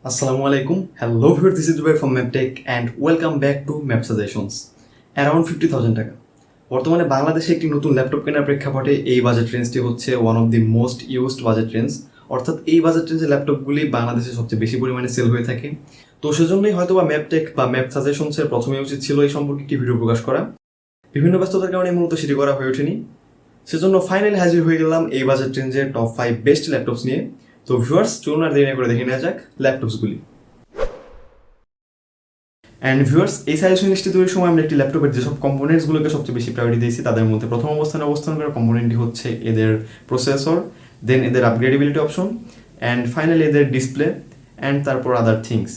Assalamu alaikum. Hello viewers, this is Jubair from MappedTech and welcome back to Map Suggestions. Around 50,000 টাকা। বর্তমানে বাংলাদেশে একটি নতুন laptop কেনার প্রেক্ষাপটে এই বাজেট রেঞ্জটি হচ্ছে one of the most used budget range. অর্থাৎ এই বাজেট রেঞ্জের ল্যাপটপগুলি বাংলাদেশে সবচেয়ে বেশি পরিমাণে সেল হয়ে থাকে। তো সেজন্যই হয়তো বা MappedTech বা ম্যাপ সাজেশনসের প্রথমে উচিত ছিল এই সম্পর্কে একটি ভিডিও প্রকাশ করা। বিভিন্ন ব্যস্ততার কারণে মূলত সেটি করা হয়ে ওঠেনি। সেজন্য ফাইনালি হাজির হয়ে গেলাম এই বাজেট রেঞ্জের টপ 5 বেস্ট ল্যাপটপস নিয়ে। তো ভিউয়ার্স, চলুন আর দেরি না করে দেখে নেওয়া যাক ল্যাপটপসগুলি। অ্যান্ড ভিউয়ার্স, এই সাজেশন লিস্টে তৈরির সময় আমরা একটি ল্যাপটপের যেসব কম্পোনেন্টসগুলোকে সবচেয়ে বেশি প্রায়োরিটি দিয়েছি তাদের মধ্যে প্রথম অবস্থানে অবস্থান করা কম্পোনেন্টটি হচ্ছে এদের প্রসেসর, দেন এদের আপগ্রেডেবিলিটি অপশন, অ্যান্ড ফাইনালি এদের ডিসপ্লে, অ্যান্ড তারপর আদার থিংস।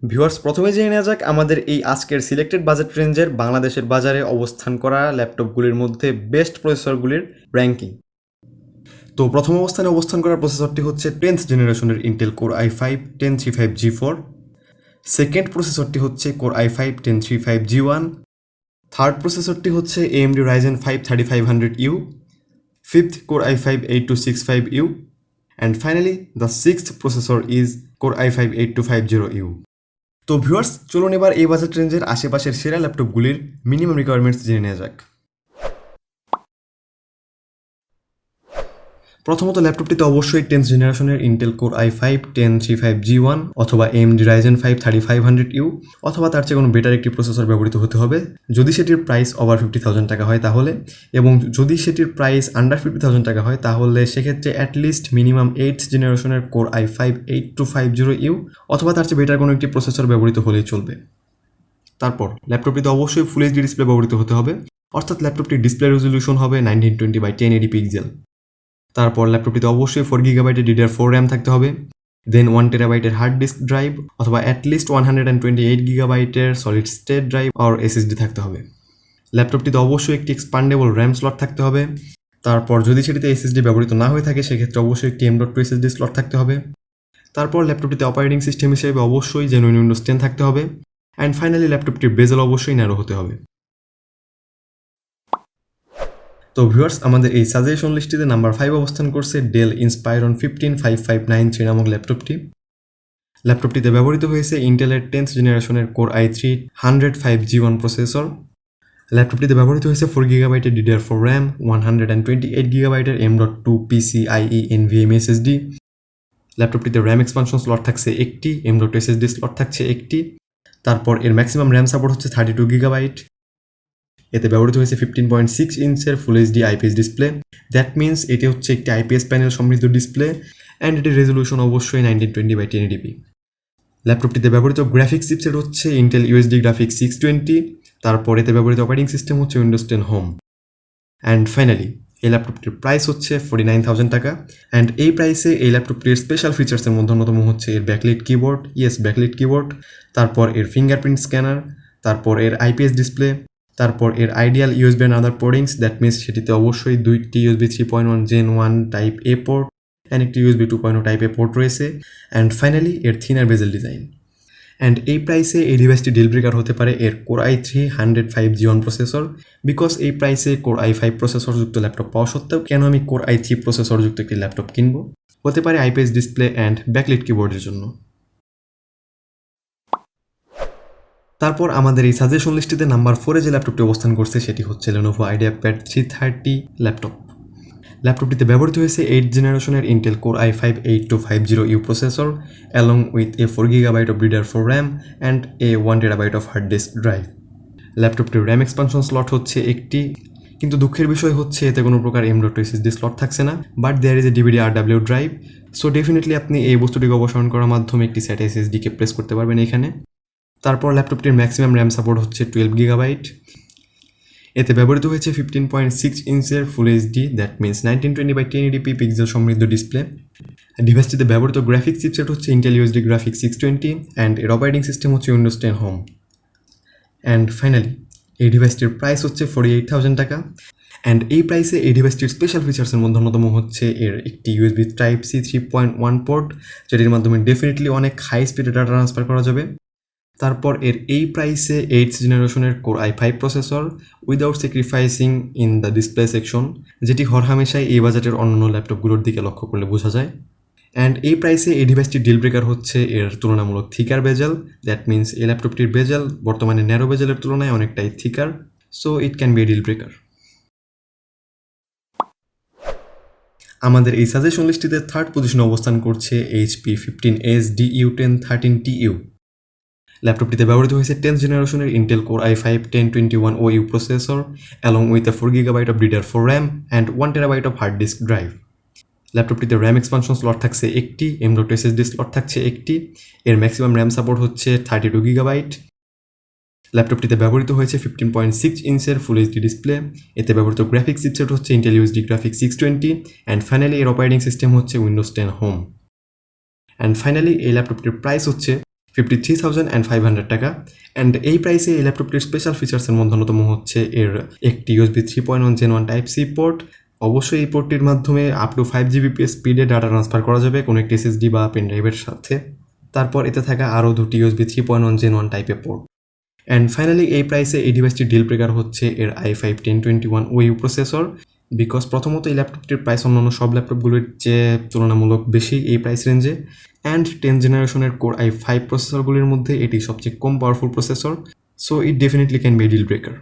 ভিউয়ার্স, প্রথমে জেনে নেওয়া যাক আমাদের এই আজকের সিলেক্টেড বাজেট রেঞ্জের বাংলাদেশের বাজারে অবস্থান করা ল্যাপটপগুলির মধ্যে বেস্ট প্রসেসরগুলির র্যাঙ্কিং। তো প্রথম অবস্থানে অবস্থান করা প্রসেসরটি হচ্ছে 10th জেনারেশনের Intel core i5 1035G4। Second প্রসেসরটি হচ্ছে কোর i5 1035G1। থার্ড প্রসেসরটি হচ্ছে AMD Ryzen 5 3500U। Fifth core i5 8265U। And finally the sixth processor is core i5 8250U। তো ভিউয়ার্স, চলুন এবার এই বাজেট রেঞ্জের আশেপাশের সেরা ল্যাপটপগুলির মিনিমাম রিকোয়ারমেন্টস জেনে নেওয়া যাক। প্রথমত ল্যাপটপটিতে অবশ্যই 10th জেনারেশনের ইন্টেল কোর i5 1035G1 অথবা AMD Ryzen 5 3500U অথবা তার চেয়ে কোনো বেটার একটি প্রসেসর ব্যবহৃত হতে হবে যদি সেটির প্রাইস ওভার 50,000 টাকা হয় তাহলে, এবং যদি সেটির প্রাইস আন্ডার 50,000 টাকা হয় তাহলে সেক্ষেত্রে অ্যাটলিস্ট মিনিমাম 8th জেনারেশনের কোর i5 8250U অথবা তার চেয়ে বেটার কোনো একটি প্রসেসর ব্যবহৃত হলেই চলবে। তারপর ল্যাপটপটিতে অবশ্যই ফুল এইচডি ডিসপ্লে ব্যবহৃত হতে হবে, অর্থাৎ ল্যাপটপটির ডিসপ্লে রেজলিউশন হবে 1920x1080 পিক্সেল। তারপর ল্যাপটপটিতে অবশ্যই 4GB DDR4 র্যাম থাকতে হবে, then 1TB hard disk drive অথবা at least 128GB solid state drive আর SSD থাকতে হবে। ল্যাপটপটিতে অবশ্যই একটি এক্সপান্ডেবল র্যাম স্লট থাকতে হবে। তারপর যদি সেটিতে SSD ব্যবহৃত না হয়ে থাকে সেক্ষেত্রে অবশ্যই একটি M.2 SSD স্লট থাকতে হবে। তারপর ল্যাপটপটিতে অপারেটিং সিস্টেম হিসেবে অবশ্যই জেনুইন উইন্ডোজ 10 থাকতে হবে। অ্যান্ড ফাইনালি ল্যাপটপটির বেজেল অবশ্যই ন্যারো হতে হবে। তো ভিউয়ার্স, আমাদের এই সাজেশন লিস্টটিতে নাম্বার 5 অবস্থান করছে ডেল ইন্সপায়রন 15593 নামক ল্যাপটপটি। ল্যাপটপটিতে ব্যবহৃত হয়েছে ইন্টেলের 10th জেনারেশনের কোর i3 105G1 প্রসেসর। ল্যাপটপটিতে ব্যবহৃত হয়েছে 4GB DDR4 RAM, 128GB M.2 PCIe NVMe SSD। ল্যাপটপটিতে র্যাম এক্সপানশন স্লট থাকছে একটি, M.2 SSD স্লট থাকছে একটি। তারপর এর ম্যাক্সিমাম র্যাম সাপোর্ট হচ্ছে 32GB। এতে ব্যবহৃত হয়েছে 15.6 ইঞ্চের full HD IPS display. That means এটি হচ্ছে একটি আইপিএস প্যানেল সমৃদ্ধ ডিসপ্লে, অ্যান্ড এটির রেজলিউশন অবশ্যই 1920x1080p। ল্যাপটপটিতে ব্যবহৃত গ্রাফিক্স চিপসেট হচ্ছে ইন্টেল ইউএসডি গ্রাফিক্স 620। তারপর এতে ব্যবহৃত অপারেটিং সিস্টেম হচ্ছে উইন্ডোজ 10 হোম। অ্যান্ড ফাইনালি এই ল্যাপটপটির প্রাইস হচ্ছে 49,000 টাকা। অ্যান্ড এই প্রাইসে এই ল্যাপটপটির স্পেশাল ফিচার্সের মধ্যে অন্যতম হচ্ছে এর ব্যাকলিট কিবোর্ড, ব্যাকলিট কিবোর্ড, তারপর এর ফিঙ্গারপ্রিন্ট স্ক্যানার, তারপর এর আইপিএস ডিসপ্লে, তারপর এর ideal USB and other portings. That means সেটিতে অবশ্যই 2টি USB 3.1 Gen 1 type A port and একটি USB 2.0 টাইপ এ পোর্ট রয়েছে। অ্যান্ড ফাইনালি এর থিনার বেজেল ডিজাইন। অ্যান্ড এই প্রাইসে এই ডিভাইসটি ডিল ব্রেকার হতে পারে এর core i3 105G1 processor, because এই প্রাইসে কোর i5 প্রসেসরযুক্ত ল্যাপটপ পাওয়া সত্ত্বেও কেন আমি কোর i3 প্রসেসরযুক্ত একটি ল্যাপটপ কিনবো? হতে পারে আইপিএস ডিসপ্লে অ্যান্ড ব্যাকলিট কিবোর্ডের জন্য। তারপর আমাদের এই সাজেশন লিস্টিতে নাম্বার 4-এ যে ল্যাপটপটি অবস্থান করছে সেটি হচ্ছে Lenovo IdeaPad 330 ল্যাপটপ। ল্যাপটপটিতে ব্যবহৃত হয়েছে 8th জেনারেশনের Intel core i5 8250U processor along with a 4GB of DDR4 RAM and a 1TB of hard disk drive. ল্যাপটপটির র্যাম এক্সপানশন স্লট হচ্ছে একটি, কিন্তু দুঃখের বিষয় হচ্ছে এতে কোনো প্রকার M.2 SSD স্লট থাকছে না, but there is a DVD/RW drive. So definitely আপনি এই বস্তুটিকে অপসারণ করার মাধ্যমে একটি SATA SSDকে প্লেস করতে পারবেন এখানে। তারপর ল্যাপটপটির ম্যাক্সিমাম র্যাম সাপোর্ট হচ্ছে 12GB। এতে ব্যবহৃত হয়েছে 15.6 ইঞ্চের full HD, that means 1920x1080p pixel সমৃদ্ধ ডিসপ্লে। ডিভাইসটিতে ব্যবহৃত গ্রাফিক্স চিপসেট হচ্ছে ইন্টেল ইউএসডি গ্রাফিক্স 620 অ্যান্ড এর অপারেটিং সিস্টেম হচ্ছে উইন্ডোজ 10 হোম। অ্যান্ড ফাইনালি এই ডিভাইসটির প্রাইস হচ্ছে 48,000 টাকা। অ্যান্ড এই প্রাইসে এই ডিভাইসটির স্পেশাল ফিচার্সের মধ্যে অন্যতম হচ্ছে এর একটি USB Type-C 3.1 পোর্ট, যেটির মাধ্যমে ডেফিনেটলি অনেক হাই স্পিডে ডাটা ট্রান্সফার করা যাবে। তারপর এর এই প্রাইসে 8th জেনারেশনের core i5 processor without sacrificing in the display section, যেটি হরহামেশাই এই বাজেটের অন্যান্য ল্যাপটপগুলোর দিকে লক্ষ্য করলে বোঝা যায়। অ্যান্ড এই প্রাইসে এই ডিভাইসটির ডিল ব্রেকার হচ্ছে এর তুলনামূলক থিকার বেজেল। দ্যাট মিনস এই ল্যাপটপটির বেজেল বর্তমানে ন্যারো বেজেলের তুলনায় অনেকটাই thicker, so it can be a deal breaker. আমাদের এই সাজেশন লিস্টটিতে থার্ড পজিশনে অবস্থান করছে HP 15S DU1013TU। ল্যাপটপটিতে ব্যবহৃত হয়েছে 10th জেনারেশনের Intel core i5 1021OU processor along with a 4GB of DDR4 RAM and 1TB of hard disk drive. ল্যাপটপটিতে RAM expansion slot থাকছে একটি, M.SSD স্লট থাকছে একটি, এর ম্যাক্সিমাম র্যাম সাপোর্ট হচ্ছে 32GB। ল্যাপটপটিতে ব্যবহৃত হয়েছে 15.6 ইঞ্চের ফুল এইচডি ডিসপ্লে, এতে ব্যবহৃত গ্রাফিক্স চিপসেট হচ্ছে Intel USD graphics 620 and finally এর অপারেটিং সিস্টেম হচ্ছে উইন্ডোজ 10 হোম। অ্যান্ড ফাইনালি এই ল্যাপটপটির প্রাইস হচ্ছে 53,500 টাকা। অ্যান্ড এই প্রাইসে এই ল্যাপটপটির স্পেশাল ফিচার্সের মধ্যে অন্যতম হচ্ছে এর একটি USB 3.1 Gen 1 Type-C পোর্ট। অবশ্যই এই পোর্টটির মাধ্যমে আপ টু 5 Gbps স্পিডে ডাটা ট্রান্সফার করা যাবে কোনো একটি SSD বা পেন ড্রাইভের সাথে। তারপর এতে থাকা আরও দুটি USB 3.1 Gen 1 টাইপের পোর্ট। অ্যান্ড ফাইনালি এই প্রাইসে এই ডিভাইসটির ডিল ব্রেকার হচ্ছে এর i5 1021OU প্রসেসর। বিকজ প্রথমত এই ল্যাপটপটির প্রাইস অন্যান্য সব ল্যাপটপগুলির চেয়ে তুলনামূলক বেশি এই প্রাইস রেঞ্জে, অ্যান্ড 10th জেনারেশনের কোর i5 প্রসেসরগুলির মধ্যে এটি সবচেয়ে কম powerful processor, so it definitely can be a deal breaker.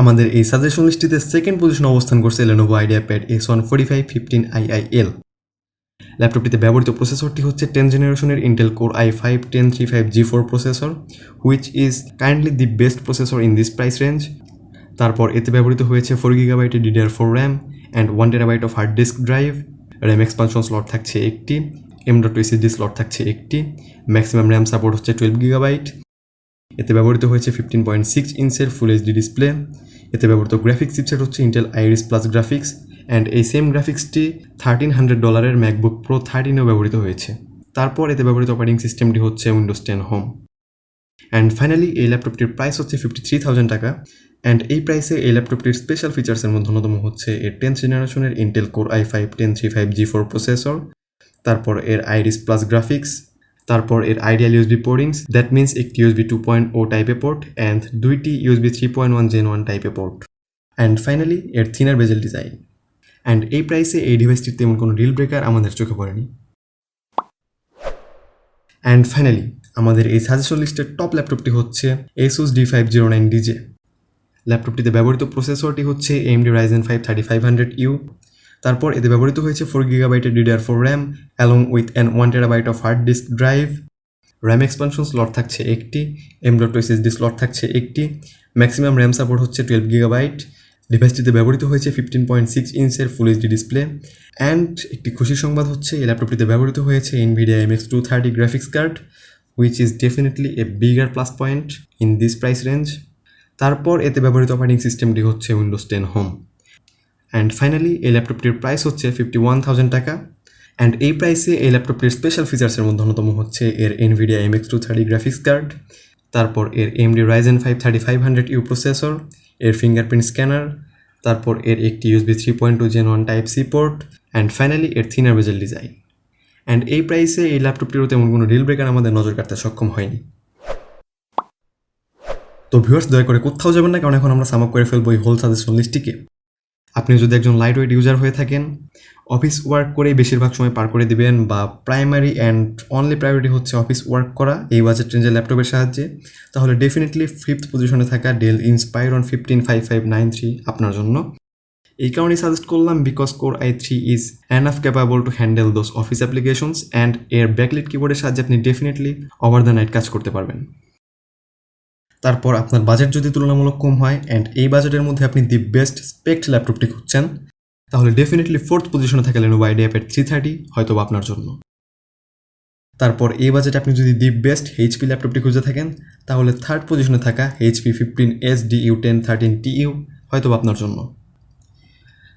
আমাদের এই সাজেশন লিস্টটিতে সেকেন্ড পজিশনে অবস্থান করছে Lenovo IdeaPad S14515II-L। ল্যাপটপটিতে ব্যবহৃত প্রসেসরটি হচ্ছে 10th জেনারেশনের Intel core i5 1035G4 processor, which is kindly the best processor in this price range. তারপর এতে ব্যবহৃত হয়েছে 4GB DDR4 RAM and 1TB of hard disk drive, RAM expansion slot থাকছে একটি, M.SSD slot থাকছে একটি, ম্যাক্সিমাম র্যাম সাপোর্ট হচ্ছে 12GB। এতে ব্যবহৃত হয়েছে 15.6 ইঞ্চের ফুল এইচডি ডিসপ্লে, এতে ব্যবহৃত গ্রাফিক্স চিপসেট হচ্ছে Intel iris plus graphics, and এই সেম গ্রাফিক্সটি $1,300 ম্যাকবুক প্রো 13-এও ব্যবহৃত হয়েছে। তারপর এতে ব্যবহৃত অপারেটিং সিস্টেমটি হচ্ছে উইন্ডোজ 10 হোম। অ্যান্ড ফাইনালি এই ল্যাপটপটির প্রাইস হচ্ছে 53,000 টাকা। অ্যান্ড এই প্রাইসে এই ল্যাপটপটির স্পেশাল ফিচার্সের মধ্যে অন্যতম হচ্ছে এর 10th জেনারেশনের Intel core i5 1035G4 processor, তারপর এর আইরিস প্লাস গ্রাফিক্স, তারপর এর আইডিয়াল USB পোর্টিংস, দ্যাট মিনস একটি USB 2.0 টাইপের পোর্ট অ্যান্ড দুইটি USB 3.1 Gen 1 টাইপের পোর্ট, অ্যান্ড ফাইনালি এর থিনার বেজেল ডিজাইন। অ্যান্ড এই প্রাইসে এই ডিভাইসটির তেমন কোনো ডিল ব্রেকার আমাদের চোখে পড়েনি। অ্যান্ড ফাইনালি আমাদের এই সাজেশন লিস্টের টপ ল্যাপটপটি হচ্ছে Asus D509DJ। ল্যাপটপটিতে ব্যবহৃত প্রসেসরটি হচ্ছে AMD Ryzen 5 3500U। তারপর এতে ব্যবহৃত হয়েছে 4GB DDR4 RAM along with an 1TB of hard disk drive, RAM expansion slot থাকছে একটি, M.SSD স্লট থাকছে একটি, ম্যাক্সিমাম র্যাম সাপোর্ট হচ্ছে 12GB। ডিভাইসটিতে ব্যবহৃত হয়েছে 15.6 ইঞ্চের ফুল এইচডি ডিসপ্লে, অ্যান্ড একটি খুশির সংবাদ হচ্ছে এই ল্যাপটপটিতে ব্যবহৃত হয়েছে NVIDIA MX 230 graphics card, which is definitely A bigger plus point in this price range. তারপর এতে ব্যবহৃত অপারেটিং সিস্টেমটি হচ্ছে উইন্ডোজ 10 হোম। অ্যান্ড ফাইনালি এই ল্যাপটপটির প্রাইস হচ্ছে 51,000 টাকা। অ্যান্ড এই প্রাইসে এই ল্যাপটপটির স্পেশাল ফিচার্সের মধ্যে অন্যতম হচ্ছে এর NVIDIA MX 230 গ্রাফিক্স কার্ড, তারপর এর AMD Ryzen 5 3500U প্রসেসর, এর ফিঙ্গারপ্রিন্ট স্ক্যানার, তারপর এর একটি USB 3.2 Gen 1 Type-C port, and finally এর থিনার বেজেল ডিজাইন। অ্যান্ড এই প্রাইসে এই ল্যাপটপটিরও তেমন কোনো ডিল ব্রেকার আমাদের নজর কাটতে সক্ষম হয়নি। তো ভিউয়ার্স, দয়া করে কোথাও যাবেন না, কারণ এখন আমরা সাম আপ করে ফেলবো এই হোল সাজেশন লিস্টটিকে। আপনি যদি একজন লাইট ওয়েট ইউজার হয়ে থাকেন, অফিস ওয়ার্ক করেই বেশিরভাগ সময় পার করে দিবেন, বা প্রাইমারি অ্যান্ড অনলি প্রায়োরিটি হচ্ছে অফিস ওয়ার্ক করা এই বাজেট রেঞ্জের ল্যাপটপের সাহায্যে, তাহলে ডেফিনেটলি 5th পজিশনে থাকা ডেল ইন্সপায়রন 155593 আপনার জন্য। এই কারণেই সাজেস্ট করলাম, because core i3 is enough capable to handle those office applications, and এর ব্যাকলিট কিবোর্ডের সাহায্যে আপনি ডেফিনেটলি ওভার দ্য নাইট কাজ করতে পারবেন। তারপর আপনার বাজেট যদি তুলনামূলক কম হয় অ্যান্ড এই বাজেটের মধ্যে আপনি দি বেস্ট স্পেকড ল্যাপটপটি খুঁজছেন, তাহলে ডেফিনেটলি 4th পজিশনে থাকা Lenovo IdeaPad 330 হয়তো আপনার জন্য। তারপর এই বাজেটে আপনি যদি দি বেস্ট HP ল্যাপটপটি খুঁজে থাকেন, তাহলে 3rd পজিশনে থাকা HP 15S DU1013TU হয়তো আপনার জন্য।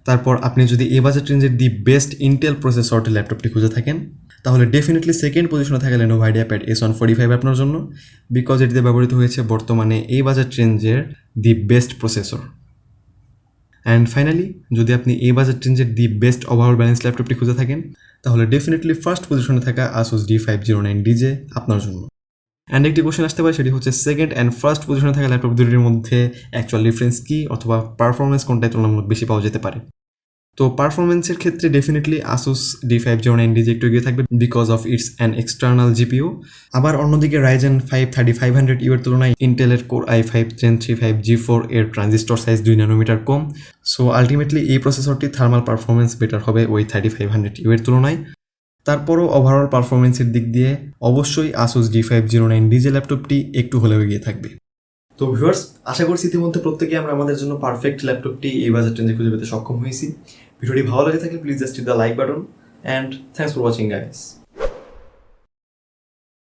তারপর আপনি যদি এই বাজেট রেঞ্জের দি বেস্ট ইন্টেল প্রসেসরটি ল্যাপটপটি খুঁজে থাকেন, তাহলে ডেফিনেটলি 2nd পজিশনে থাকা Lenovo IdeaPad S145 আপনার জন্য, বিকজ এটিতে ব্যবহৃত হয়েছে বর্তমানে এই বাজেট রেঞ্জের দি বেস্ট প্রসেসর। অ্যান্ড ফাইনালি যদি আপনি এই বাজেট রেঞ্জের দি বেস্ট ওভারঅল ব্যালেন্স ল্যাপটপটি খুঁজে থাকেন তাহলে ডেফিনেটলি ফার্স্ট পজিশনে থাকা Asus D509DJ আপনার জন্য। অ্যান্ড একটি কোশ্চেন আসতে পারে, সেটি হচ্ছে সেকেন্ড অ্যান্ড ফার্স্ট পজিশনে থাকা ল্যাপটপ দুটির মধ্যে অ্যাকচুয়াল ডিফারেন্স কী অথবা পারফরমেন্স কোনটাই তুলনামূলক বেশি পাওয়া যেতে পারে। তো পারফরমেন্সের ক্ষেত্রে ডেফিনেটলি Asus D509DJ একটু এগিয়ে থাকবে because of its an external GPU. আবার অন্যদিকে Ryzen 5 3500U এর তুলনায় ইন্টেলের Core i5 Gen 3 5G4 এর ট্রানজিস্টর সাইজ 2 ন্যানোমিটার কম। সো আলটিমেটলি এই প্রসেসরটি থার্মাল পারফরমেন্স বেটার হবে ওই 3500U এর তুলনায়। তারপরও ওভারঅল পারফরমেন্সের দিক দিয়ে অবশ্যই Asus D509DJ ল্যাপটপটি একটু হলেও এগিয়ে থাকবে। তো ভিউয়ার্স, আশা করছি ইতিমধ্যে প্রত্যেকে আমরা আমাদের জন্য পারফেক্ট ল্যাপটপটি এই বাজেট রেঞ্জে খুঁজে পেতে সক্ষম হয়েছি। ভিডিওটি ভালো লাগে থাকলে please just hit the like button and thanks for watching guys.